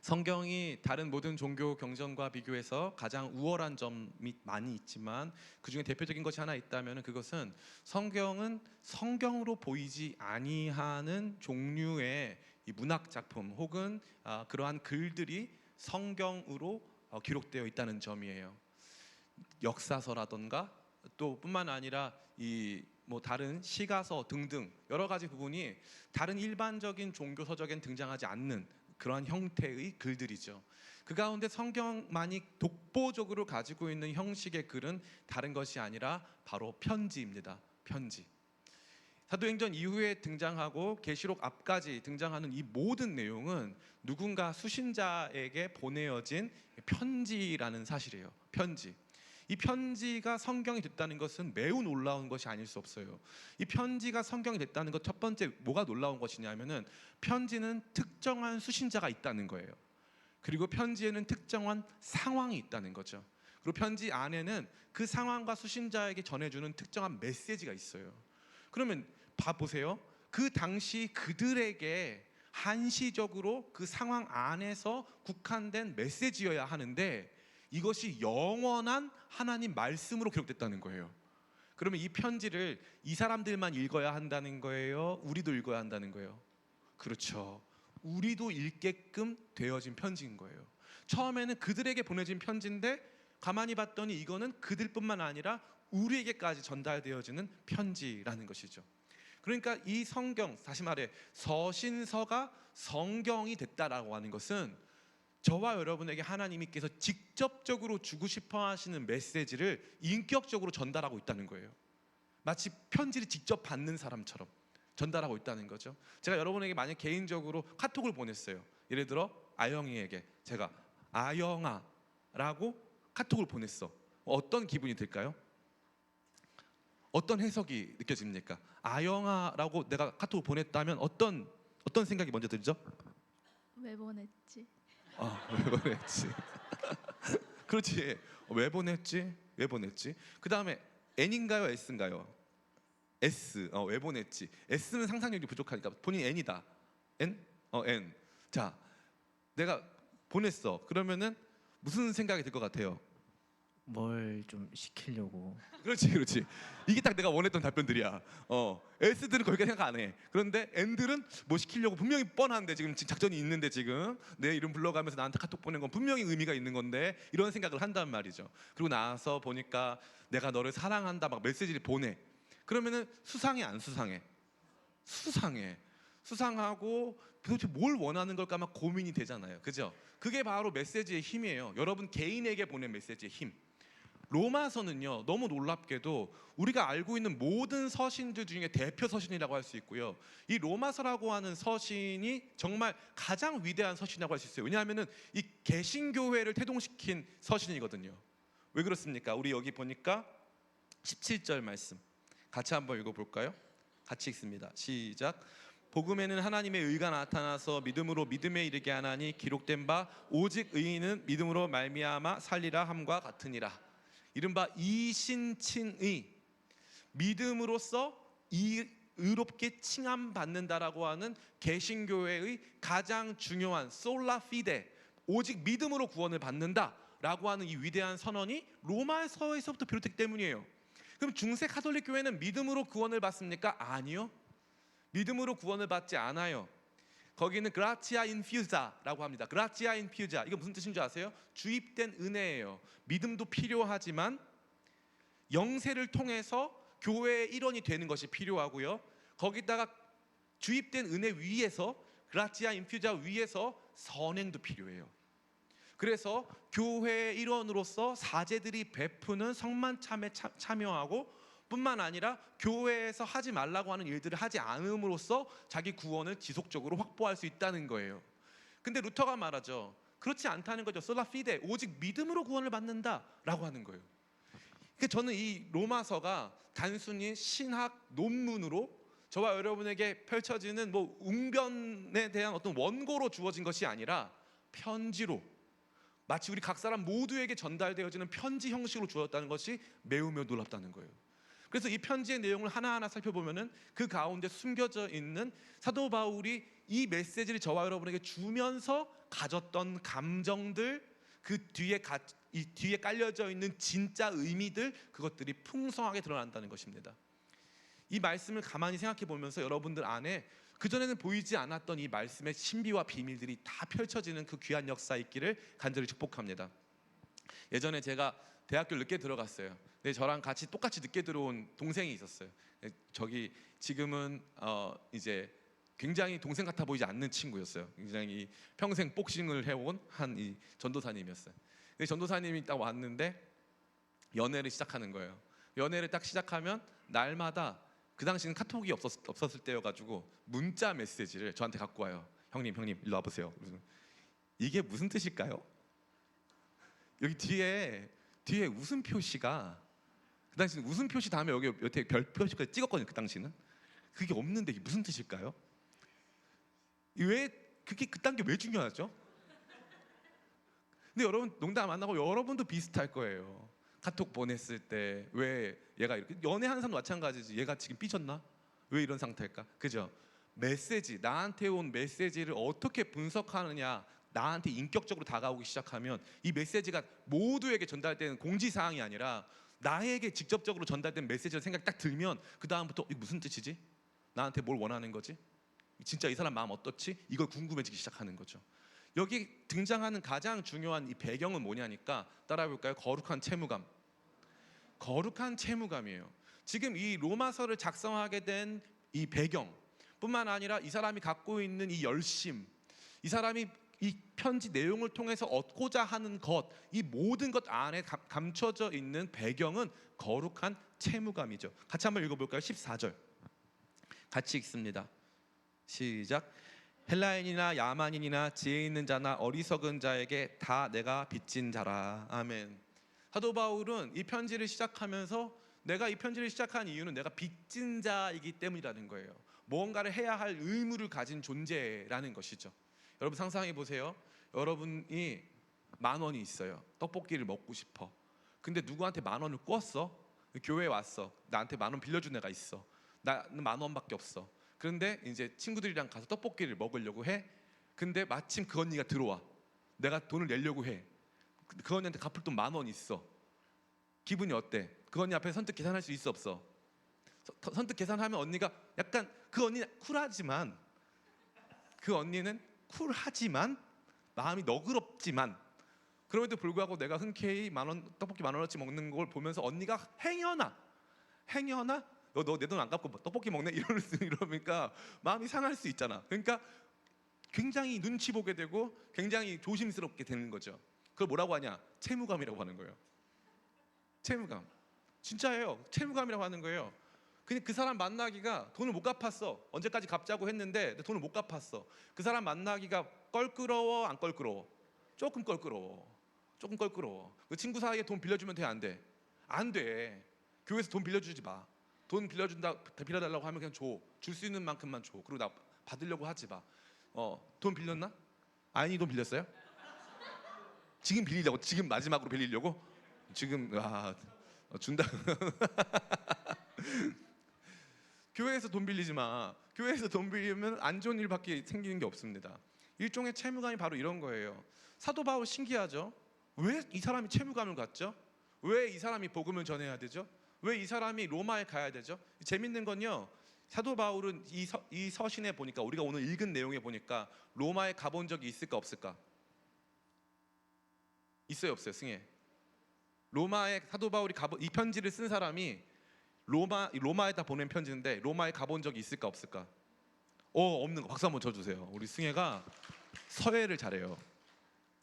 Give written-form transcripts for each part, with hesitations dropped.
성경이 다른 모든 종교 경전과 비교해서 가장 우월한 점이 많이 있지만 그중에 대표적인 것이 하나 있다면 그것은 성경은 성경으로 보이지 아니하는 종류의 이 문학 작품 혹은 그러한 글들이 성경으로 기록되어 있다는 점이에요. 역사서라던가 또 뿐만 아니라 이 다른 시가서 등등 여러 가지 부분이 다른 일반적인 종교 서적엔 등장하지 않는 그러한 형태의 글들이죠. 그 가운데 성경만이 독보적으로 가지고 있는 형식의 글은 다른 것이 아니라 바로 편지입니다. 편지. 사도행전 이후에 등장하고 계시록 앞까지 등장하는 이 모든 내용은 누군가 수신자에게 보내어진 편지라는 사실이에요. 편지. 이 편지가 성경이 됐다는 것은 매우 놀라운 것이 아닐 수 없어요. 이 편지가 성경이 됐다는 것 첫 번째 뭐가 놀라운 것이냐면은 편지는 특정한 수신자가 있다는 거예요. 그리고 편지에는 특정한 상황이 있다는 거죠. 그리고 편지 안에는 그 상황과 수신자에게 전해주는 특정한 메시지가 있어요. 그러면 봐보세요. 그 당시 그들에게 한시적으로 그 상황 안에서 국한된 메시지여야 하는데 이것이 영원한 하나님 말씀으로 기록됐다는 거예요. 그러면 이 편지를 이 사람들만 읽어야 한다는 거예요? 우리도 읽어야 한다는 거예요? 그렇죠. 우리도 읽게끔 되어진 편지인 거예요. 처음에는 그들에게 보내진 편지인데 가만히 봤더니 이거는 그들뿐만 아니라 우리에게까지 전달되어지는 편지라는 것이죠. 그러니까 이 성경, 다시 말해 서신서가 성경이 됐다라고 하는 것은 저와 여러분에게 하나님께서 직접적으로 주고 싶어 하시는 메시지를 인격적으로 전달하고 있다는 거예요. 마치 편지를 직접 받는 사람처럼 전달하고 있다는 거죠. 제가 여러분에게 만약 개인적으로 카톡을 보냈어요. 예를 들어 아영이에게 제가 아영아 라고 카톡을 보냈어. 어떤 기분이 들까요? 어떤 해석이 느껴집니까? 아영아 라고 내가 카톡을 보냈다면 어떤 생각이 먼저 들죠? 왜 보냈지? 왜 보냈지? 그렇지. 왜 보냈지? 왜 보냈지? 그 다음에 N인가요? S인가요? S. 왜 보냈지? S는 상상력이 부족하니까 본인 N이다. N? N. 자, 내가 보냈어. 그러면은 무슨 생각이 들 것 같아요? 뭘 좀 시키려고. 그렇지. 이게 딱 내가 원했던 답변들이야. S들은 거기까지 생각 안 해. 그런데 N들은 뭐 시키려고 분명히 뻔한데 지금 작전이 있는데 지금 내 이름 불러가면서 나한테 카톡 보낸 건 분명히 의미가 있는 건데 이런 생각을 한단 말이죠. 그리고 나서 보니까 내가 너를 사랑한다 막 메시지를 보내. 그러면은 수상해 안 수상해? 수상해. 수상하고 도대체 뭘 원하는 걸까 막 고민이 되잖아요. 그죠? 그게 바로 메시지의 힘이에요. 여러분 개인에게 보낸 메시지의 힘. 로마서는요 너무 놀랍게도 우리가 알고 있는 모든 서신들 중에 대표 서신이라고 할 수 있고요. 이 로마서라고 하는 서신이 정말 가장 위대한 서신이라고 할 수 있어요. 왜냐하면 이 개신교회를 태동시킨 서신이거든요. 왜 그렇습니까? 우리 여기 보니까 17절 말씀 같이 한번 읽어볼까요? 같이 읽습니다. 시작. 복음에는 하나님의 의가 나타나서 믿음으로 믿음에 이르게 하나니 기록된 바 오직 의인은 믿음으로 말미암아 살리라 함과 같으니라. 이른바 이신칭의, 믿음으로써 의롭게 칭함받는다라고 하는 개신교회의 가장 중요한 솔라 피데, 오직 믿음으로 구원을 받는다라고 하는 이 위대한 선언이 로마서에서부터 비롯됐기 때문이에요. 그럼 중세 가톨릭 교회는 믿음으로 구원을 받습니까? 아니요. 믿음으로 구원을 받지 않아요. 거기는 그라치아 인퓨자라고 합니다. 그라치아 인퓨자, 이거 무슨 뜻인 줄 아세요? 주입된 은혜예요. 믿음도 필요하지만 영세를 통해서 교회의 일원이 되는 것이 필요하고요. 거기다가 주입된 은혜 위에서 그라치아 인퓨자 위에서 선행도 필요해요. 그래서 교회의 일원으로서 사제들이 베푸는 성만참에 참여하고 뿐만 아니라 교회에서 하지 말라고 하는 일들을 하지 않음으로써 자기 구원을 지속적으로 확보할 수 있다는 거예요. 근데 루터가 말하죠. 그렇지 않다는 거죠. 솔라 피데, 오직 믿음으로 구원을 받는다라고 하는 거예요. 그러니까 저는 이 로마서가 단순히 신학 논문으로 저와 여러분에게 펼쳐지는 웅변에 대한 어떤 원고로 주어진 것이 아니라 편지로, 마치 우리 각 사람 모두에게 전달되어지는 편지 형식으로 주어졌다는 것이 매우 놀랍다는 거예요. 그래서 이 편지의 내용을 하나하나 살펴보면은 그 가운데 숨겨져 있는 사도 바울이 이 메시지를 저와 여러분에게 주면서 가졌던 감정들, 그 이 뒤에 깔려져 있는 진짜 의미들, 그것들이 풍성하게 드러난다는 것입니다. 이 말씀을 가만히 생각해 보면서 여러분들 안에 그전에는 보이지 않았던 이 말씀의 신비와 비밀들이 다 펼쳐지는 그 귀한 역사 있기를 간절히 축복합니다. 예전에 제가 대학교 늦게 들어갔어요. 근데 저랑 같이 똑같이 늦게 들어온 동생이 있었어요. 저기 지금은 이제 굉장히 동생 같아 보이지 않는 친구였어요. 굉장히 평생 복싱을 해온 한 이 전도사님이었어요. 근데 전도사님이 딱 왔는데 연애를 시작하는 거예요. 연애를 딱 시작하면 날마다, 그 당시는 카톡이 없었을 때여가지고 문자 메시지를 저한테 갖고 와요. 형님 일로 와보세요. 이게 무슨 뜻일까요? 여기 뒤에 웃음 표시가, 그 당시는 웃음 표시 다음에 여기 옆에 별 표시까지 찍었거든요. 그 당시는 그게 없는데 이게 무슨 뜻일까요? 왜 그게 그딴 게 왜 중요하죠? 근데 여러분 농담 안 하고 여러분도 비슷할 거예요. 카톡 보냈을 때 왜 얘가 이렇게, 연애하는 사람도 마찬가지지. 얘가 지금 삐졌나? 왜 이런 상태일까? 그죠? 메시지, 나한테 온 메시지를 어떻게 분석하느냐, 나한테 인격적으로 다가오기 시작하면 이 메시지가 모두에게 전달되는 공지사항이 아니라 나에게 직접적으로 전달된 메시지를 생각이 딱 들면 그 다음부터 이거 무슨 뜻이지? 나한테 뭘 원하는 거지? 진짜 이 사람 마음 어떻지? 이걸 궁금해지기 시작하는 거죠. 여기 등장하는 가장 중요한 이 배경은 뭐냐니까 따라해볼까요? 거룩한 채무감. 거룩한 채무감이에요. 지금 이 로마서를 작성하게 된 이 배경 뿐만 아니라 이 사람이 갖고 있는 이 열심, 이 사람이 이 편지 내용을 통해서 얻고자 하는 것, 이 모든 것 안에 감춰져 있는 배경은 거룩한 채무감이죠. 같이 한번 읽어볼까요? 14절 같이 읽습니다. 시작. 헬라인이나 야만인이나 지혜 있는 자나 어리석은 자에게 다 내가 빚진 자라. 아멘. 사도 바울은 이 편지를 시작하면서 내가 이 편지를 시작한 이유는 내가 빚진 자이기 때문이라는 거예요. 무언가를 해야 할 의무를 가진 존재라는 것이죠. 여러분 상상해 보세요. 여러분이 10,000원이 있어요. 떡볶이를 먹고 싶어. 근데 누구한테 10,000원을 꿨어? 교회에 왔어. 나한테 10,000원 빌려준 애가 있어. 나는 10,000원밖에 없어. 그런데 이제 친구들이랑 가서 떡볶이를 먹으려고 해. 근데 마침 그 언니가 들어와. 내가 돈을 내려고 해. 그 언니한테 갚을 돈 10,000원 있어. 기분이 어때? 그 언니 앞에 선뜻 계산할 수 있어 없어? 선뜻 계산하면 언니가 약간, 그 언니는 쿨하지만, 그 언니는 쿨하지만 마음이 너그럽지만, 그럼에도 불구하고 내가 흔쾌히 10,000원 떡볶이 10,000원어치 먹는 걸 보면서 언니가 행여나 너 내 돈 안 갚고 떡볶이 먹네 이러니까 마음이 상할 수 있잖아. 그러니까 굉장히 눈치 보게 되고 굉장히 조심스럽게 되는 거죠. 그걸 뭐라고 하냐? 채무감이라고 하는 거예요. 채무감. 진짜예요. 채무감이라고 하는 거예요. 근데 그 사람 만나기가, 돈을 못 갚았어. 언제까지 갚자고 했는데 돈을 못 갚았어. 그 사람 만나기가 껄끄러워 안 껄끄러워? 조금 껄끄러워. 그 친구 사이에 돈 빌려주면 돼 안 돼? 안 돼. 교회에서 돈 빌려주지 마. 돈 빌려달라고 하면 그냥 줘. 줄 수 있는 만큼만 줘. 그리고 나 받으려고 하지 마. 돈 빌렸나? 아니, 돈 빌렸어요? 지금 빌리려고? 지금 마지막으로 빌리려고? 지금 준다. 교회에서 돈 빌리지 마. 교회에서 돈 빌리면 안 좋은 일밖에 생기는 게 없습니다. 일종의 채무감이 바로 이런 거예요. 사도 바울 신기하죠? 왜 이 사람이 채무감을 갖죠? 왜 이 사람이 복음을 전해야 되죠? 왜 이 사람이 로마에 가야 되죠? 재밌는 건요, 사도 바울은 이 서신에 보니까, 우리가 오늘 읽은 내용에 보니까 로마에 가본 적이 있을까 없을까? 있어요 없어요? 승혜. 로마에 사도 바울이 이 편지를 쓴 사람이 로마에다 보낸 편지인데 로마에 가본 적이 있을까 없을까? 없는 거. 박수 한번 쳐주세요. 우리 승혜가 서예를 잘해요.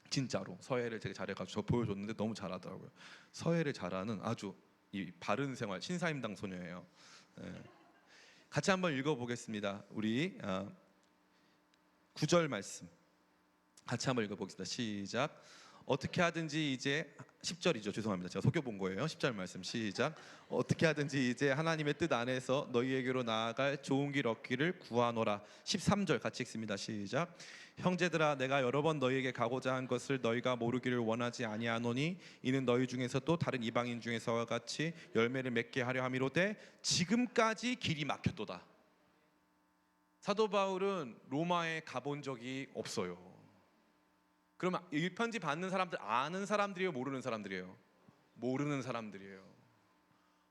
진짜로 서예를 되게 잘해가지고 저 보여줬는데 너무 잘하더라고요. 서예를 잘하는 아주 이 바른 생활 신사임당 소녀예요. 같이 한번 읽어보겠습니다. 우리 9절 말씀 같이 한번 읽어보겠습니다. 시작. 어떻게 하든지 이제 10절이죠. 죄송합니다. 제가 속여 본 거예요. 10절 말씀 시작. 어떻게 하든지 이제 하나님의 뜻 안에서 너희에게로 나아갈 좋은 길 얻기를 구하노라. 13절 같이 읽습니다. 시작. 형제들아 내가 여러 번 너희에게 가고자 한 것을 너희가 모르기를 원하지 아니하노니 이는 너희 중에서 또 다른 이방인 중에서와 같이 열매를 맺게 하려 함이로되 지금까지 길이 막혔도다. 사도 바울은 로마에 가본 적이 없어요. 그러면 이 편지 받는 사람들 아는 사람들이에요, 모르는 사람들이에요? 모르는 사람들이에요.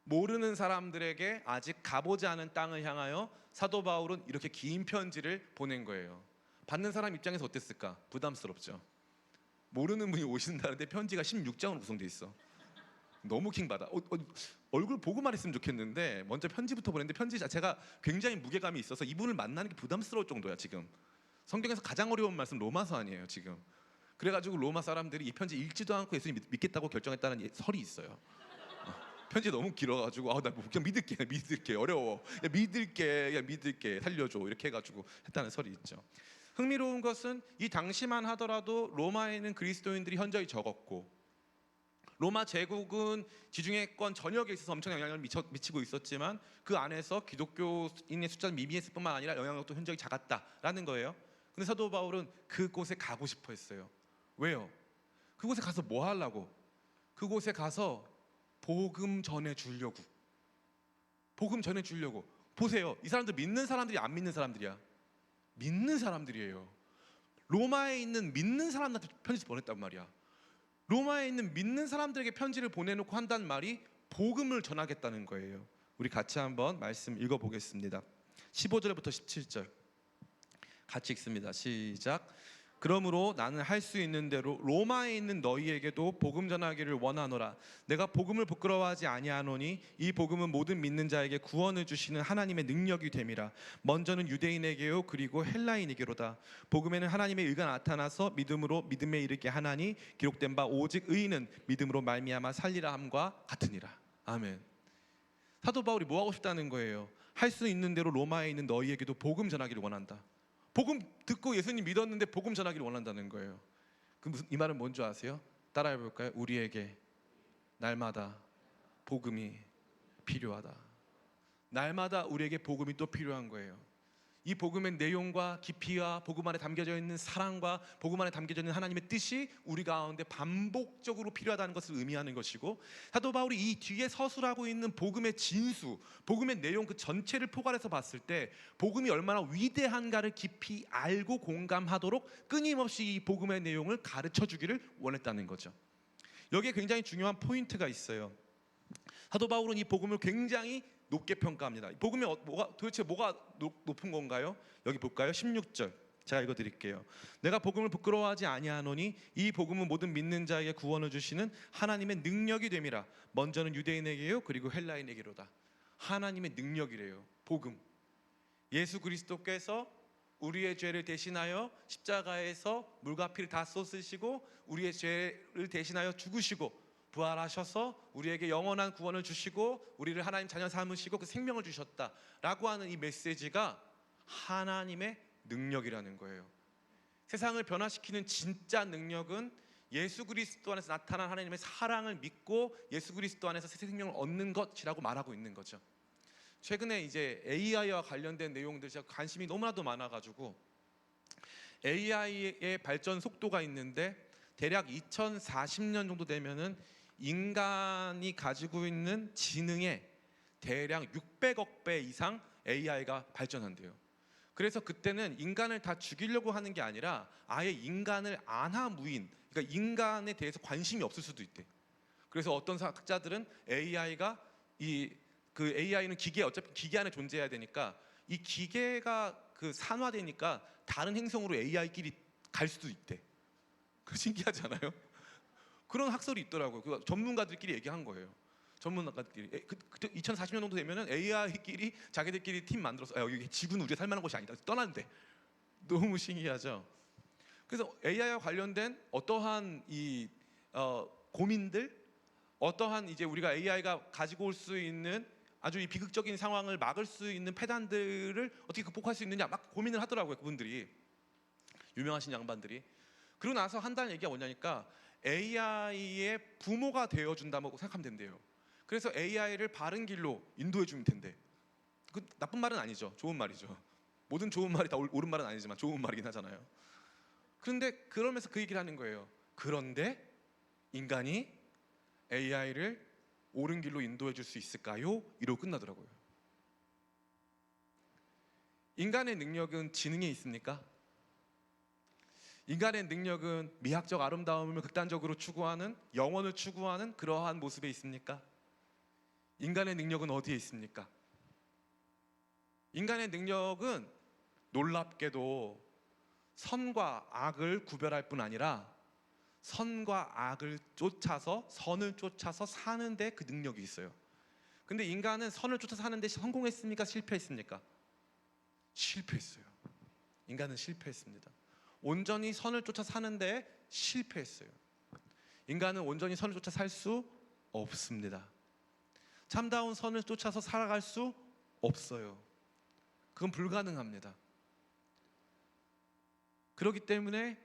모르는 사람들에게 아직 가보지 않은 땅을 향하여 사도 바울은 이렇게 긴 편지를 보낸 거예요. 받는 사람 입장에서 어땠을까? 부담스럽죠. 모르는 분이 오신다는데 편지가 16장으로 구성돼 있어. 너무 킹받아. 얼굴 보고만 했으면 좋겠는데 먼저 편지부터 보냈는데 편지 자체가 굉장히 무게감이 있어서 이분을 만나는 게 부담스러울 정도야. 지금 성경에서 가장 어려운 말씀 로마서 아니에요 지금. 그래가지고 로마 사람들이 이 편지 읽지도 않고 예수님 믿겠다고 결정했다는 설이 있어요. 편지 너무 길어가지고 나 그냥 믿을게 어려워, 야, 믿을게 살려줘 이렇게 해가지고 했다는 설이 있죠. 흥미로운 것은 이 당시만 하더라도 로마에 있는 그리스도인들이 현저히 적었고 로마 제국은 지중해권 전역에 있어서 엄청난 영향을 미치고 있었지만 그 안에서 기독교인의 숫자는 미미했을 뿐만 아니라 영향력도 현저히 작았다라는 거예요. 근데 사도 바울은 그곳에 가고 싶어 했어요. 왜요? 그곳에 가서 뭐 하려고? 그곳에 가서 복음 전해 주려고. 복음 전해 주려고. 보세요. 이 사람들 믿는 사람들이 안 믿는 사람들이야. 믿는 사람들이에요. 로마에 있는 믿는 사람들한테 편지 보냈단 말이야. 로마에 있는 믿는 사람들에게 편지를 보내놓고 한다는 말이 복음을 전하겠다는 거예요. 우리 같이 한번 말씀 읽어보겠습니다. 15절부터 17절 같이 읽습니다. 시작. 그러므로 나는 할 수 있는 대로 로마에 있는 너희에게도 복음 전하기를 원하노라. 내가 복음을 부끄러워하지 아니하노니 이 복음은 모든 믿는 자에게 구원을 주시는 하나님의 능력이 됨이라. 먼저는 유대인에게요 그리고 헬라인에게로다. 복음에는 하나님의 의가 나타나서 믿음으로 믿음에 이르게 하나니 기록된 바 오직 의인은 믿음으로 말미암아 살리라 함과 같으니라. 아멘. 사도 바울이 뭐 하고 싶다는 거예요? 할 수 있는 대로 로마에 있는 너희에게도 복음 전하기를 원한다. 복음 듣고 예수님 믿었는데 복음 전하기를 원한다는 거예요. 이 말은 뭔지 아세요? 따라해 볼까요? 우리에게 날마다 복음이 필요하다. 날마다 우리에게 복음이 또 필요한 거예요. 이 복음의 내용과 깊이와 복음 안에 담겨져 있는 사랑과 복음 안에 담겨져 있는 하나님의 뜻이 우리 가운데 반복적으로 필요하다는 것을 의미하는 것이고, 사도 바울이 이 뒤에 서술하고 있는 복음의 진수, 복음의 내용 그 전체를 포괄해서 봤을 때 복음이 얼마나 위대한가를 깊이 알고 공감하도록 끊임없이 이 복음의 내용을 가르쳐 주기를 원했다는 거죠. 여기에 굉장히 중요한 포인트가 있어요. 사도 바울은 이 복음을 굉장히 높게 평가합니다. 복음이 도대체 뭐가 높은 건가요? 여기 볼까요? 16절 제가 읽어드릴게요. 내가 복음을 부끄러워하지 아니하노니 이 복음은 모든 믿는 자에게 구원을 주시는 하나님의 능력이 됨이라. 먼저는 유대인에게요 그리고 헬라인에게로다. 하나님의 능력이래요. 복음. 예수 그리스도께서 우리의 죄를 대신하여 십자가에서 물과 피를 다 쏟으시고 우리의 죄를 대신하여 죽으시고 부활하셔서 우리에게 영원한 구원을 주시고 우리를 하나님 자녀 삼으시고 그 생명을 주셨다라고 하는 이 메시지가 하나님의 능력이라는 거예요. 세상을 변화시키는 진짜 능력은 예수 그리스도 안에서 나타난 하나님의 사랑을 믿고 예수 그리스도 안에서 새 생명을 얻는 것이라고 말하고 있는 거죠. 최근에 이제 AI와 관련된 내용들 제가 관심이 너무나도 많아가지고 AI의 발전 속도가 있는데 대략 2040년 정도 되면은 인간이 가지고 있는 지능의 대략 600억 배 이상 AI가 발전한대요. 그래서 그때는 인간을 다 죽이려고 하는 게 아니라 아예 인간을 안하무인, 그러니까 인간에 대해서 관심이 없을 수도 있대. 그래서 어떤 학자들은 AI가 그 AI는 어차피 기계 안에 존재해야 되니까 이 기계가 그 산화되니까 다른 행성으로 AI끼리 갈 수도 있대. 그 신기하지 않아요? 그런 학설이 있더라고요. 그 전문가들끼리 얘기한 거예요. 전문가들끼리 2040년 정도 되면은 AI끼리 자기들끼리 팀 만들어서 여기 지구는 우리가 살만한 곳이 아니다. 떠난대. 너무 신기하죠. 그래서 AI와 관련된 어떠한 고민들, 어떠한 이제 우리가 AI가 가지고 올 수 있는 아주 이 비극적인 상황을 막을 수 있는 패단들을 어떻게 극복할 수 있느냐 막 고민을 하더라고요. 그분들이 유명하신 양반들이. 그러고 나서 한다는 얘기가 뭐냐니까 AI의 부모가 되어준다고 생각하면 된대요. 그래서 AI를 바른 길로 인도해 주면 된대. 그 나쁜 말은 아니죠. 좋은 말이죠. 모든 좋은 말이 다 옳은 말은 아니지만 좋은 말이긴 하잖아요. 그런데 그러면서 그 얘기를 하는 거예요. 그런데 인간이 AI를 옳은 길로 인도해 줄 수 있을까요? 이러고 끝나더라고요. 인간의 능력은 지능에 있습니까? 인간의 능력은 미학적 아름다움을 극단적으로 추구하는, 영원을 추구하는 그러한 모습에 있습니까? 인간의 능력은 어디에 있습니까? 인간의 능력은 놀랍게도 선과 악을 구별할 뿐 아니라 선과 악을 쫓아서, 선을 쫓아서 사는데 그 능력이 있어요. 근데 인간은 선을 쫓아 사는데 성공했습니까? 실패했습니까? 실패했어요. 인간은 실패했습니다. 온전히 선을 쫓아 사는데 실패했어요. 인간은 온전히 선을 쫓아 살 수 없습니다. 참다운 선을 쫓아서 살아갈 수 없어요. 그건 불가능합니다. 그렇기 때문에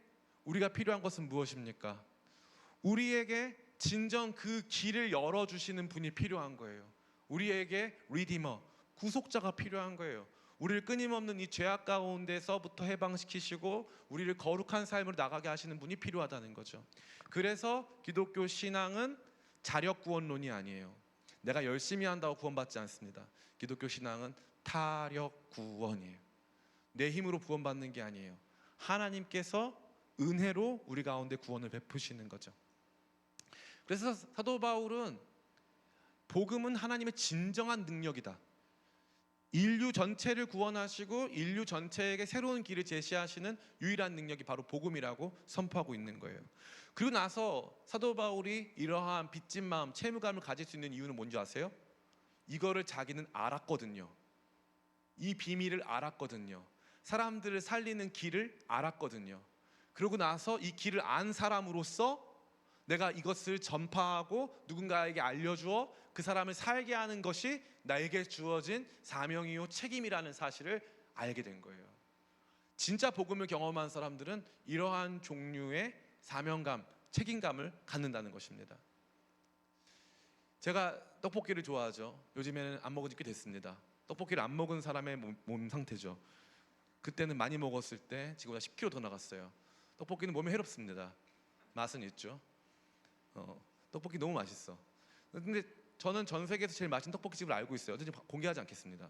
우리가 필요한 것은 무엇입니까? 우리에게 진정 그 길을 열어주시는 분이 필요한 거예요. 우리에게 리디머, 구속자가 필요한 거예요. 우리를 끊임없는 이 죄악 가운데서부터 해방시키시고 우리를 거룩한 삶으로 나가게 하시는 분이 필요하다는 거죠. 그래서 기독교 신앙은 자력 구원론이 아니에요. 내가 열심히 한다고 구원받지 않습니다. 기독교 신앙은 타력 구원이에요. 내 힘으로 구원받는 게 아니에요. 하나님께서 은혜로 우리 가운데 구원을 베푸시는 거죠. 그래서 사도 바울은 복음은 하나님의 진정한 능력이다. 인류 전체를 구원하시고 인류 전체에게 새로운 길을 제시하시는 유일한 능력이 바로 복음이라고 선포하고 있는 거예요. 그리고 나서 사도 바울이 이러한 빚진 마음, 채무감을 가질 수 있는 이유는 뭔지 아세요? 이거를 자기는 알았거든요. 이 비밀을 알았거든요. 사람들을 살리는 길을 알았거든요. 그러고 나서 이 길을 안 사람으로서 내가 이것을 전파하고 누군가에게 알려주어 그 사람을 살게 하는 것이 나에게 주어진 사명이요 책임이라는 사실을 알게 된 거예요. 진짜 복음을 경험한 사람들은 이러한 종류의 사명감, 책임감을 갖는다는 것입니다. 제가 떡볶이를 좋아하죠. 요즘에는 안 먹은 지 꽤 됐습니다. 떡볶이를 안 먹은 사람의 몸 상태죠. 그때는 많이 먹었을 때 지금보다 10kg 더 나갔어요. 떡볶이는 몸에 해롭습니다. 맛은 있죠. 떡볶이 너무 맛있어. 근데 저는 전 세계에서 제일 맛있는 떡볶이집을 알고 있어요. 어딘지 공개하지 않겠습니다.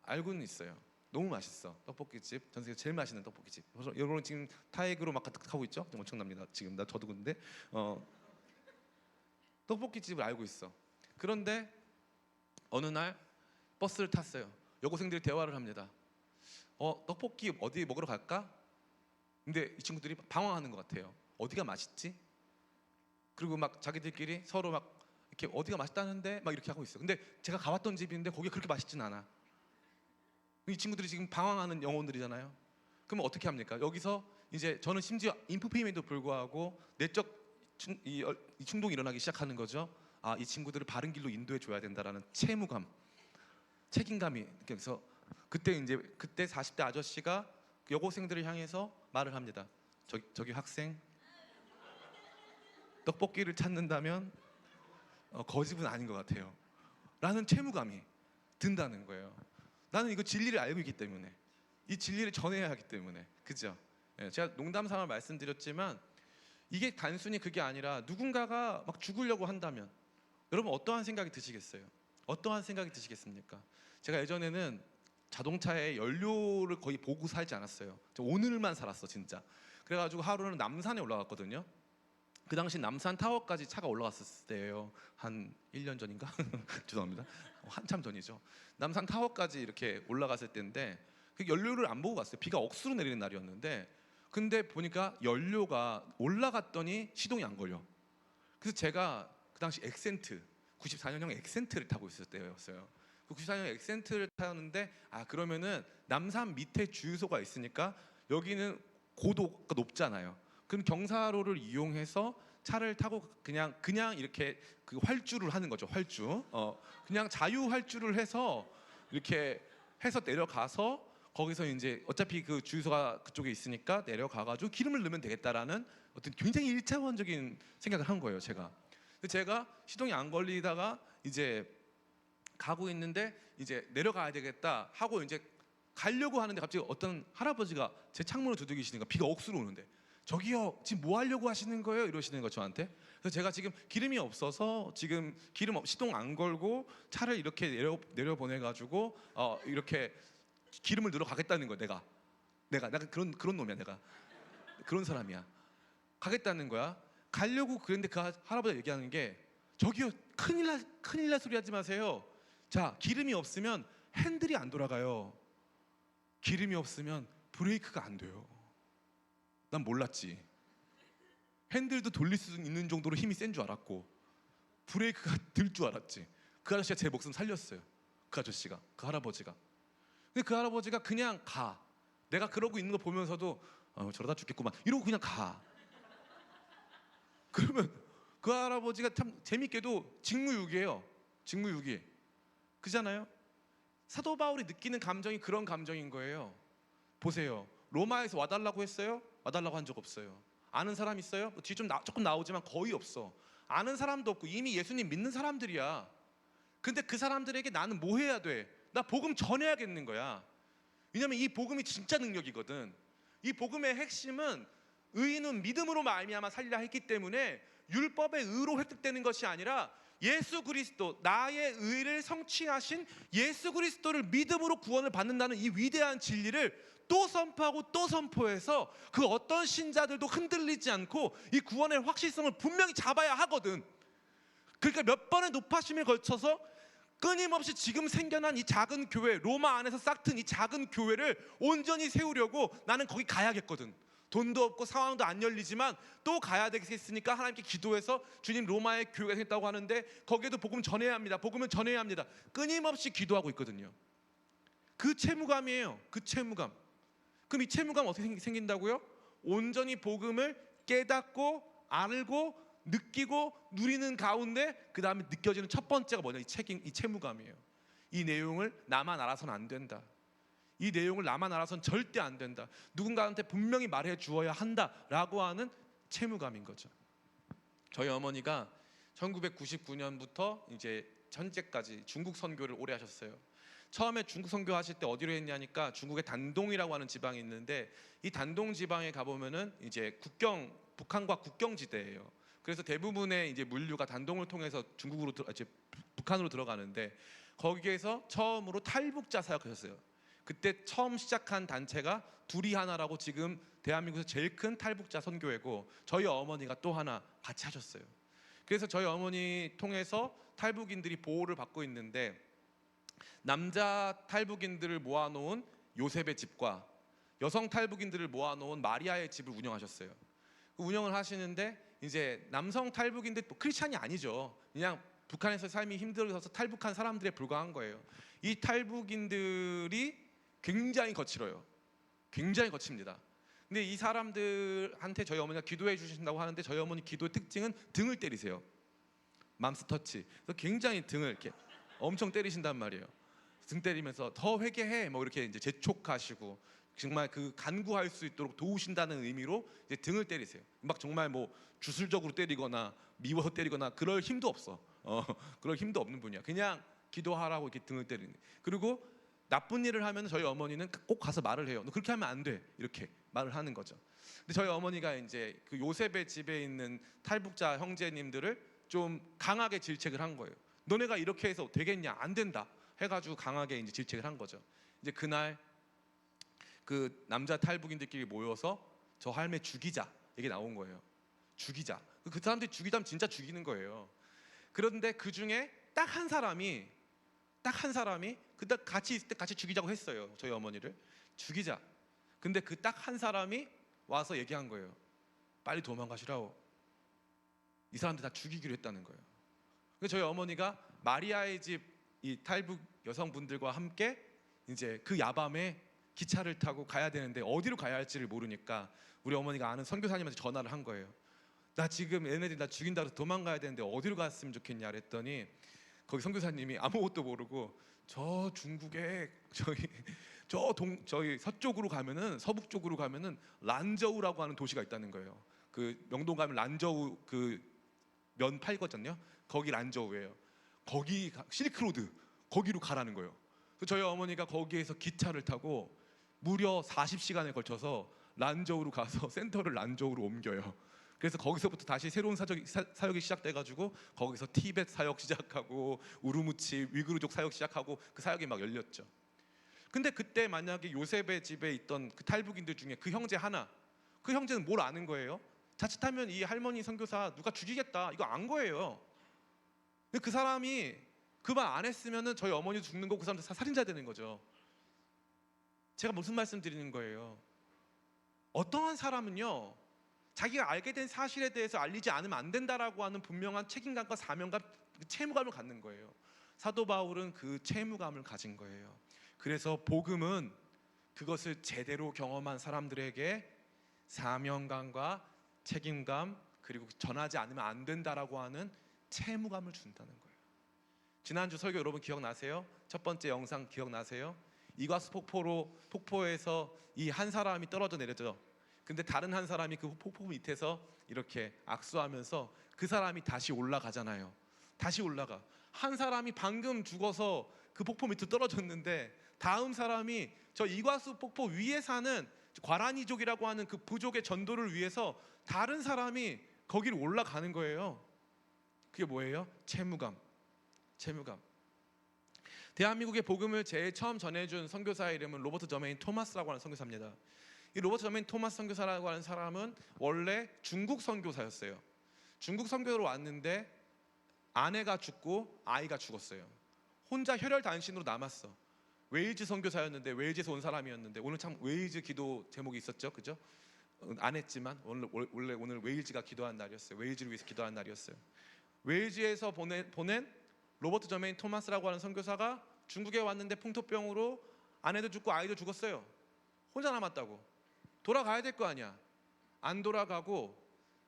알고는 있어요. 너무 맛있어. 떡볶이집, 전 세계 제일 맛있는 떡볶이집. 여러분 지금 타액으로 막 가득하고 있죠? 엄청납니다. 지금 저도 근데 떡볶이집을 알고 있어. 그런데 어느 날 버스를 탔어요. 여고생들이 대화를 합니다. 떡볶이 어디 먹으러 갈까? 근데 이 친구들이 방황하는 것 같아요. 어디가 맛있지? 그리고 막 자기들끼리 서로 막 이렇게 어디가 맛있다는데 막 이렇게 하고 있어요. 근데 제가 가봤던 집인데 거기가 그렇게 맛있진 않아. 이 친구들이 지금 방황하는 영혼들이잖아요. 그러면 어떻게 합니까? 여기서 이제 저는 심지어 인프피임에도 불구하고 내적 이 충동이 일어나기 시작하는 거죠. 이 친구들을 바른 길로 인도해 줘야 된다라는 채무감, 책임감이. 그래서 그때 40대 아저씨가 여고생들을 향해서 말을 합니다. 저기 학생, 떡볶이를 찾는다면 거짓은 아닌 것 같아요. 라는 채무감이 든다는 거예요. 나는 이거 진리를 알고 있기 때문에, 이 진리를 전해야 하기 때문에, 그죠? 제가 농담삼아 말씀드렸지만 이게 단순히 그게 아니라 누군가가 막 죽으려고 한다면 여러분 어떠한 생각이 드시겠어요? 어떠한 생각이 드시겠습니까? 제가 예전에는 자동차에 연료를 거의 보고 살지 않았어요. 저 오늘만 살았어 진짜. 그래가지고 하루는 남산에 올라갔거든요. 그 당시 남산 타워까지 차가 올라갔을 때예요. 한 1년 전인가? 죄송합니다. 한참 전이죠. 남산 타워까지 이렇게 올라갔을 때인데 그 연료를 안 보고 갔어요. 비가 억수로 내리는 날이었는데 근데 보니까 연료가 올라갔더니 시동이 안 걸려. 그래서 제가 그 당시 엑센트 94년형 엑센트를 타고 있을 때였어요. 그 94년 엑센트를 타는데 그러면은 남산 밑에 주유소가 있으니까 여기는 고도가 높잖아요. 그럼 경사로를 이용해서 차를 타고 그냥 이렇게 그 활주를 하는 거죠. 활주. 그냥 자유 활주를 해서 이렇게 해서 내려가서 거기서 이제 어차피 그 주유소가 그쪽에 있으니까 내려가가지고 기름을 넣으면 되겠다라는 어떤 굉장히 일차원적인 생각을 한 거예요. 제가 시동이 안 걸리다가 이제 가고 있는데 이제 내려가야 되겠다 하고 이제 가려고 하는데 갑자기 어떤 할아버지가 제 창문을 두들기시니까 비가 억수로 오는데 저기요 지금 뭐 하려고 하시는 거예요? 이러시는 거 저한테. 그래서 제가 지금 기름이 없어서 지금 시동 안 걸고 차를 이렇게 내려 보내가지고 이렇게 기름을 넣으러 가겠다는 거예요. 내가 그런 놈이야 내가. 그런 사람이야. 가겠다는 거야. 가려고 그랬는데 그 할아버지가 얘기하는 게 저기요 큰일 날 소리 하지 마세요. 자, 기름이 없으면 핸들이 안 돌아가요. 기름이 없으면 브레이크가 안 돼요. 난 몰랐지. 핸들도 돌릴 수 있는 정도로 힘이 센 줄 알았고 브레이크가 들 줄 알았지. 그 아저씨가 제 목숨 살렸어요. 그 아저씨가, 그 할아버지가. 근데 그 할아버지가 그냥 가. 내가 그러고 있는 거 보면서도 저러다 죽겠구만 이러고 그냥 가. 그러면 그 할아버지가 참 재밌게도 직무유기예요. 직무유기. 그잖아요. 사도 바울이 느끼는 감정이 그런 감정인 거예요. 보세요. 로마에서 와달라고 했어요? 와달라고 한 적 없어요. 아는 사람 있어요? 뒤 조금 나오지만 거의 없어. 아는 사람도 없고 이미 예수님 믿는 사람들이야. 근데 그 사람들에게 나는 뭐 해야 돼? 나 복음 전해야겠는 거야. 왜냐면 이 복음이 진짜 능력이거든. 이 복음의 핵심은 의인은 믿음으로 말미암아 살리라 했기 때문에 율법의 의로 획득되는 것이 아니라 예수 그리스도, 나의 의를 성취하신 예수 그리스도를 믿음으로 구원을 받는다는 이 위대한 진리를 또 선포하고 또 선포해서 그 어떤 신자들도 흔들리지 않고 이 구원의 확실성을 분명히 잡아야 하거든. 그러니까 몇 번의 높아심에 걸쳐서 끊임없이 지금 생겨난 이 작은 교회, 로마 안에서 싹튼 이 작은 교회를 온전히 세우려고 나는 거기 가야겠거든. 돈도 없고 상황도 안 열리지만 또 가야 되겠으니까 하나님께 기도해서 주님 로마에 교회가 생겼다고 하는데 거기에도 복음 전해야 합니다. 복음은 전해야 합니다. 끊임없이 기도하고 있거든요. 그 채무감이에요. 그 채무감. 그럼 이 채무감 어떻게 생긴다고요? 온전히 복음을 깨닫고 알고 느끼고 누리는 가운데 그 다음에 느껴지는 첫 번째가 뭐냐? 이 채무감이에요. 이 내용을 나만 알아서는 안 된다. 이 내용을 나만 알아서는 절대 안 된다. 누군가한테 분명히 말해 주어야 한다라고 하는 채무감인 거죠. 저희 어머니가 1999년부터 이제 현재까지 중국 선교를 오래 하셨어요. 처음에 중국 선교 하실 때 어디로 했냐니까 중국의 단동이라고 하는 지방이 있는데 이 단동 지방에 가보면은 이제 북한과 국경지대예요. 그래서 대부분의 이제 물류가 단동을 통해서 북한으로 들어가는데 거기에서 처음으로 탈북자 사역하셨어요. 그때 처음 시작한 단체가 둘이 하나라고 지금 대한민국에서 제일 큰 탈북자 선교회고 저희 어머니가 또 하나 같이 하셨어요. 그래서 저희 어머니 통해서 탈북인들이 보호를 받고 있는데 남자 탈북인들을 모아놓은 요셉의 집과 여성 탈북인들을 모아놓은 마리아의 집을 운영하셨어요. 운영을 하시는데 이제 남성 탈북인들 크리스찬이 아니죠. 그냥 북한에서 삶이 힘들어서 탈북한 사람들에 불과한 거예요. 이 탈북인들이 굉장히 거칠어요. 굉장히 거칩니다. 근데 이 사람들한테 저희 어머니가 기도해 주신다고 하는데 저희 어머니 기도의 특징은 등을 때리세요. 맘스 터치. 그래서 굉장히 등을 이렇게 엄청 때리신단 말이에요. 등 때리면서 더 회개해 뭐 이렇게 이제 재촉하시고 정말 그 간구할 수 있도록 도우신다는 의미로 이제 등을 때리세요. 막 정말 뭐 주술적으로 때리거나 미워서 때리거나 그럴 힘도 없어. 그럴 힘도 없는 분이야. 그냥 기도하라고 이렇게 등을 때리는. 그리고 나쁜 일을 하면 저희 어머니는 꼭 가서 말을 해요. 너 그렇게 하면 안 돼. 이렇게 말을 하는 거죠. 근데 저희 어머니가 이제 그 요셉의 집에 있는 탈북자 형제님들을 좀 강하게 질책을 한 거예요. 너네가 이렇게 해서 되겠냐? 안 된다. 해가지고 강하게 이제 질책을 한 거죠. 이제 그날 그 남자 탈북인들끼리 모여서 저 할매 죽이자 이게 나온 거예요. 죽이자. 그 사람들이 죽이자면 진짜 죽이는 거예요. 그런데 그 중에 딱 한 사람이 그때 같이 있을 때 같이 죽이자고 했어요. 저희 어머니를 죽이자. 근데 그 딱 한 사람이 와서 얘기한 거예요. 빨리 도망가시라고. 이 사람들 다 죽이기로 했다는 거예요. 그래서 저희 어머니가 마리아의 집 이 탈북 여성분들과 함께 이제 그 야밤에 기차를 타고 가야 되는데 어디로 가야 할지를 모르니까 우리 어머니가 아는 선교사님한테 전화를 한 거예요. 나 지금 얘네들이 나 죽인다고 해서 도망가야 되는데 어디로 갔으면 좋겠냐 그랬더니 거기 선교사님이 아무것도 모르고 저 중국에 저희 서쪽으로 가면은 서북 쪽으로 가면은 란저우라고 하는 도시가 있다는 거예요. 그 명동 가면 란저우 그 면 팔거든요. 거기 란저우예요. 거기 실크로드 거기로 가라는 거예요. 그래서 저희 어머니가 거기에서 기차를 타고 무려 40시간에 걸쳐서 란저우로 가서 센터를 란저우로 옮겨요. 그래서 거기서부터 다시 새로운 사역이 시작돼가지고 거기서 티벳 사역 시작하고 우르무치 위구르족 사역 시작하고 그 사역이 막 열렸죠. 근데 그때 만약에 요셉의 집에 있던 그 탈북인들 중에 그 형제 하나 그 형제는 뭘 아는 거예요? 자칫하면 이 할머니 선교사 누가 죽이겠다 이거 안 거예요. 근데 그 사람이 그 말 안 했으면은 저희 어머니도 죽는 거고 그 사람도 살인자 되는 거죠. 제가 무슨 말씀 드리는 거예요? 어떠한 사람은요, 자기가 알게 된 사실에 대해서 알리지 않으면 안 된다라고 하는 분명한 책임감과 사명감, 채무감을 갖는 거예요. 사도 바울은 그 채무감을 가진 거예요. 그래서 복음은 그것을 제대로 경험한 사람들에게 사명감과 책임감, 그리고 전하지 않으면 안 된다라고 하는 채무감을 준다는 거예요. 지난주 설교 여러분 기억나세요? 첫 번째 영상 기억나세요? 이과수 폭포에서 이 한 사람이 떨어져 내렸죠. 근데 다른 한 사람이 그 폭포 밑에서 이렇게 악수하면서 그 사람이 다시 올라가잖아요. 다시 올라가. 한 사람이 방금 죽어서 그 폭포 밑으로 떨어졌는데 다음 사람이 저 이과수 폭포 위에 사는 과라니족이라고 하는 그 부족의 전도를 위해서 다른 사람이 거기를 올라가는 거예요. 그게 뭐예요? 채무감. 대한민국의 복음을 제일 처음 전해준 선교사의 이름은 로버트 저메인 토마스라고 하는 선교사입니다. 이 로버트 저메인 토마스 선교사라고 하는 사람은 원래 중국 선교사였어요. 중국 선교로 왔는데 아내가 죽고 아이가 죽었어요. 혼자 혈혈단신으로 남았어. 웨일즈 선교사였는데, 웨일즈에서 온 사람이었는데, 오늘 참 웨일즈 기도 제목이 있었죠, 그죠? 안 했지만 원래 오늘 웨일즈가 기도한 날이었어요. 웨일즈를 위해서 기도한 날이었어요. 웨일즈에서 보낸 로버트 저메인 토마스라고 하는 선교사가 중국에 왔는데 풍토병으로 아내도 죽고 아이도 죽었어요. 혼자 남았다고. 돌아가야 될 거 아니야. 안 돌아가고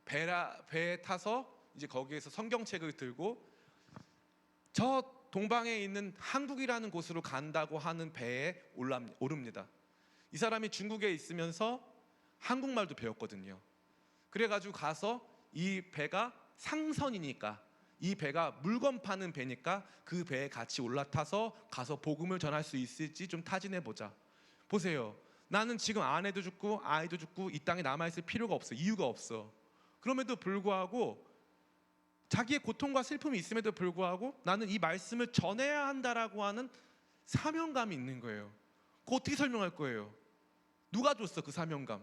배에 타서 이제 거기에서 성경책을 들고 저 동방에 있는 한국이라는 곳으로 간다고 하는 배에 오릅니다. 이 사람이 중국에 있으면서 한국말도 배웠거든요. 그래가지고 가서 이 배가 상선이니까, 이 배가 물건 파는 배니까 그 배에 같이 올라타서 가서 복음을 전할 수 있을지 좀 타진해 보자. 보세요. 나는 지금 아내도 죽고 아이도 죽고 이 땅에 남아있을 필요가 없어. 이유가 없어. 그럼에도 불구하고 자기의 고통과 슬픔이 있음에도 불구하고 나는 이 말씀을 전해야 한다라고 하는 사명감이 있는 거예요. 그거 어떻게 설명할 거예요? 누가 줬어 그 사명감?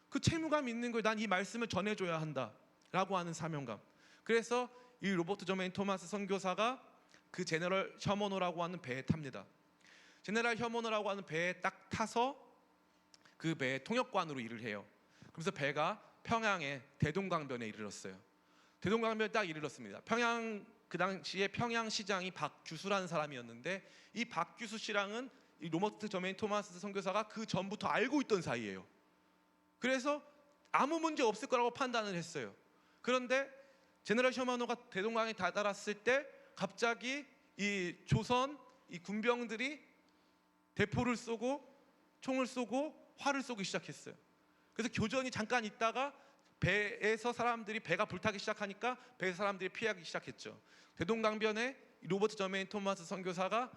그 채무감이 있는 거예요. 난 이 말씀을 전해줘야 한다라고 하는 사명감. 그래서 이 로버트 저메인 토마스 선교사가 그 제너럴 셔머노라고 하는 배에 탑니다. 제너럴 셔머노라고 하는 배에 딱 타서 그 배의 통역관으로 일을 해요. 그래서 배가 평양의 대동강변에 이르렀어요. 대동강변에 딱 이르렀습니다. 그 당시에 평양시장이 박규수라는 사람이었는데, 이 박규수 씨랑은 이 로버트 저메인 토마스 선교사가 그 전부터 알고 있던 사이예요. 그래서 아무 문제 없을 거라고 판단을 했어요. 그런데 제너럴 셔머노가 대동강에 다다랐을 때 갑자기 이 조선 이 군병들이 대포를 쏘고 총을 쏘고 활을 쏘기 시작했어요. 그래서 교전이 잠깐 있다가 배에서 사람들이, 배가 불타기 시작하니까 배 사람들이 피하기 시작했죠. 대동강변에 로버트 저메인 토마스 선교사가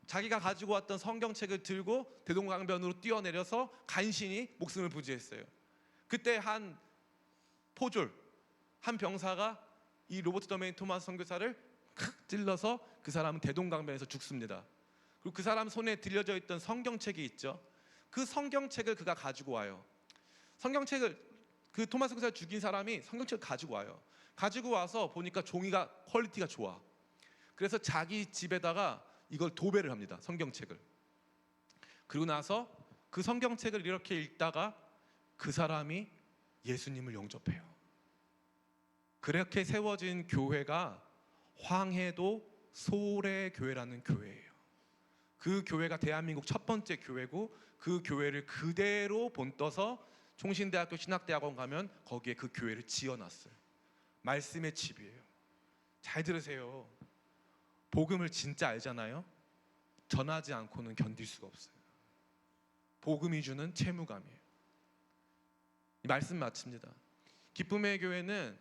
자기가 가지고 왔던 성경책을 들고 대동강변으로 뛰어내려서 간신히 목숨을 부지했어요. 그때 한 포졸, 한 병사가 이 로버트 저메인 토마스 선교사를 칵 찔러서 그 사람은 대동강변에서 죽습니다. 그리고 그 사람 손에 들려져 있던 성경책이 있죠. 그 성경책을 그가 가지고 와요. 성경책을, 그 토마스 선교사를 죽인 사람이 성경책을 가지고 와요. 가지고 와서 보니까 종이가 퀄리티가 좋아. 그래서 자기 집에다가 이걸 도배를 합니다. 성경책을. 그리고 나서 그 성경책을 이렇게 읽다가 그 사람이 예수님을 영접해요. 그렇게 세워진 교회가 황해도 소래교회라는 교회예요. 그 교회가 대한민국 첫 번째 교회고, 그 교회를 그대로 본떠서 총신대학교 신학대학원 가면 거기에 그 교회를 지어놨어요. 말씀의 집이에요. 잘 들으세요. 복음을 진짜 알잖아요. 전하지 않고는 견딜 수가 없어요. 복음이 주는 채무감이에요. 이 말씀 마칩니다. 기쁨의 교회는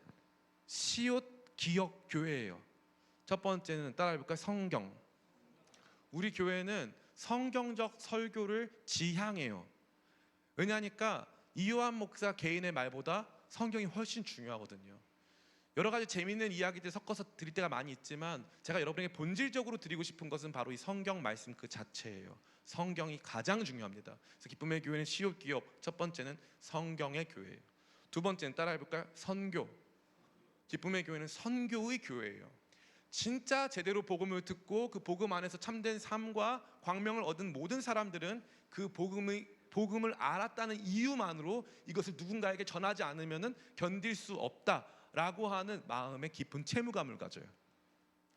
시옷 기억 교회예요. 첫 번째는 따라해볼까요? 성경. 우리 교회는 성경적 설교를 지향해요. 왜냐하니까 이요한 목사 개인의 말보다 성경이 훨씬 중요하거든요. 여러 가지 재미있는 이야기들 섞어서 드릴 때가 많이 있지만 제가 여러분에게 본질적으로 드리고 싶은 것은 바로 이 성경 말씀 그 자체예요. 성경이 가장 중요합니다. 그래서 기쁨의 교회는 시옷 기업, 첫 번째는 성경의 교회예요. 두 번째는 따라해볼까요? 선교. 기쁨의 교회는 선교의 교회예요. 진짜 제대로 복음을 듣고 그 복음 안에서 참된 삶과 광명을 얻은 모든 사람들은 그 복음을 알았다는 이유만으로 이것을 누군가에게 전하지 않으면은 견딜 수 없다라고 하는 마음의 깊은 채무감을 가져요.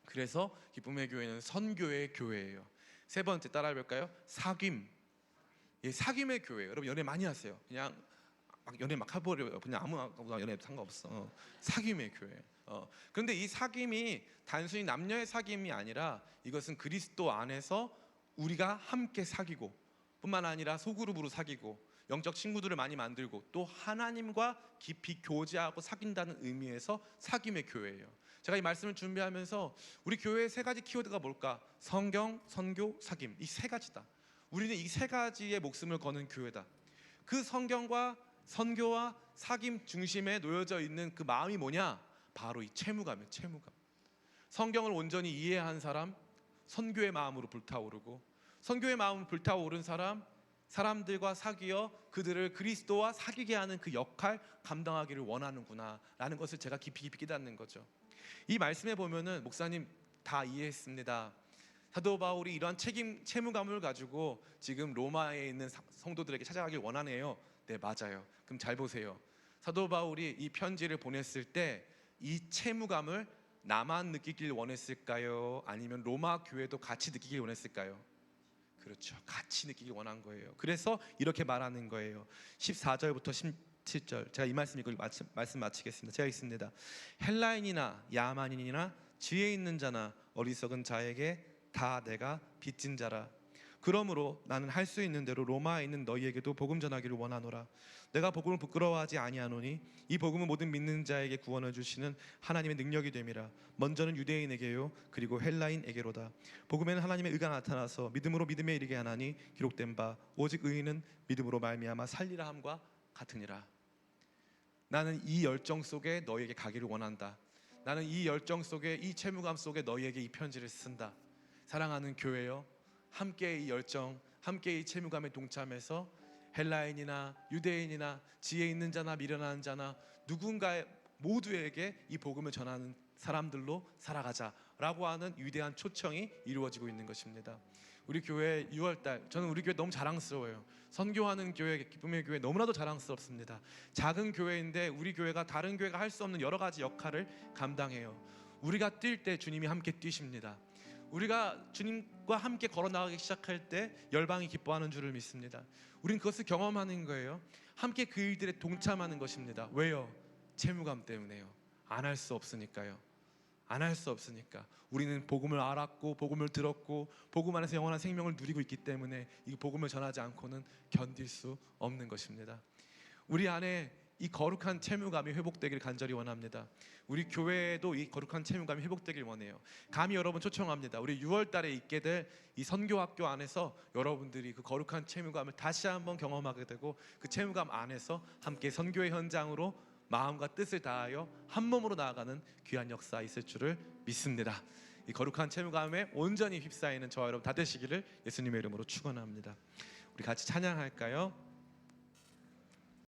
그래서 기쁨의 교회는 선교의 교회예요. 세 번째 따라해볼까요? 사귐. 예, 사귐의 교회예요. 여러분 연애 많이 하세요. 그냥 막 연애 막 해버려요. 그냥 아무나 연애 상관없어. 사귐의 교회. 그런데 이 사귐이 단순히 남녀의 사귐이 아니라 이것은 그리스도 안에서 우리가 함께 사귀고 뿐만 아니라 소그룹으로 사귀고 영적 친구들을 많이 만들고 또 하나님과 깊이 교제하고 사귄다는 의미에서 사귐의 교회예요. 제가 이 말씀을 준비하면서 우리 교회의 세 가지 키워드가 뭘까? 성경, 선교, 사귐. 이 세 가지다. 우리는 이 세 가지의 목숨을 거는 교회다. 그 성경과 선교와 사귐 중심에 놓여져 있는 그 마음이 뭐냐? 바로 이 채무감이에요. 채무감. 성경을 온전히 이해한 사람, 선교의 마음으로 불타오르고 선교의 마음으로 불타오른 사람들과 사귀어 그들을 그리스도와 사귀게 하는 그 역할 감당하기를 원하는구나 라는 것을 제가 깊이 깨닫는 거죠. 이 말씀에 보면은 목사님 다 이해했습니다. 사도 바울이 이러한 채무감을 가지고 지금 로마에 있는 성도들에게 찾아가길 원하네요. 네, 맞아요. 그럼 잘 보세요. 사도 바울이 이 편지를 보냈을 때 이 채무감을 나만 느끼길 원했을까요? 아니면 로마 교회도 같이 느끼길 원했을까요? 그렇죠. 같이 느끼길 원한 거예요. 그래서 이렇게 말하는 거예요. 14절부터 17절. 제가 이 말씀 읽고 말씀 마치겠습니다. 제가 읽습니다. 헬라인이나 야만인이나 지혜 있는 자나 어리석은 자에게 다 내가 빚진 자라. 그러므로 나는 할 수 있는 대로 로마에 있는 너희에게도 복음 전하기를 원하노라. 내가 복음을 부끄러워하지 아니하노니 이 복음은 모든 믿는 자에게 구원을 주시는 하나님의 능력이 됨이라. 먼저는 유대인에게요 그리고 헬라인에게로다. 복음에는 하나님의 의가 나타나서 믿음으로 믿음에 이르게 하나니 기록된 바 오직 의인은 믿음으로 말미암아 살리라 함과 같으니라. 나는 이 열정 속에 너희에게 가기를 원한다. 나는 이 열정 속에 이 채무감 속에 너희에게 이 편지를 쓴다. 사랑하는 교회여, 함께 이 열정, 함께 이 채무감에 동참해서 헬라인이나 유대인이나 지혜 있는 자나 미련한 자나 누군가의 모두에게 이 복음을 전하는 사람들로 살아가자라고 하는 위대한 초청이 이루어지고 있는 것입니다. 우리 교회 6월달 저는 우리 교회 너무 자랑스러워요. 선교하는 교회, 기쁨의 교회 너무나도 자랑스럽습니다. 작은 교회인데 우리 교회가 다른 교회가 할 수 없는 여러 가지 역할을 감당해요. 우리가 뛸 때 주님이 함께 뛰십니다. 우리가 주님과 함께 걸어 나가기 시작할 때 열방이 기뻐하는 줄을 믿습니다. 우린 그것을 경험하는 거예요. 함께 그 일들에 동참하는 것입니다. 왜요? 채무감 때문에요. 안 할 수 없으니까요. 안 할 수 없으니까. 우리는 복음을 알았고 복음을 들었고 복음 안에서 영원한 생명을 누리고 있기 때문에 이 복음을 전하지 않고는 견딜 수 없는 것입니다. 우리 안에 이 거룩한 채무감이 회복되길 간절히 원합니다. 우리 교회에도 이 거룩한 채무감이 회복되길 원해요. 감히 여러분 초청합니다. 우리 6월 달에 있게 될 이 선교학교 안에서 여러분들이 그 거룩한 채무감을 다시 한번 경험하게 되고 그 채무감 안에서 함께 선교의 현장으로 마음과 뜻을 다하여 한 몸으로 나아가는 귀한 역사 있을 줄을 믿습니다. 이 거룩한 채무감에 온전히 휩싸이는 저와 여러분 다 되시기를 예수님의 이름으로 축원합니다. 우리 같이 찬양할까요?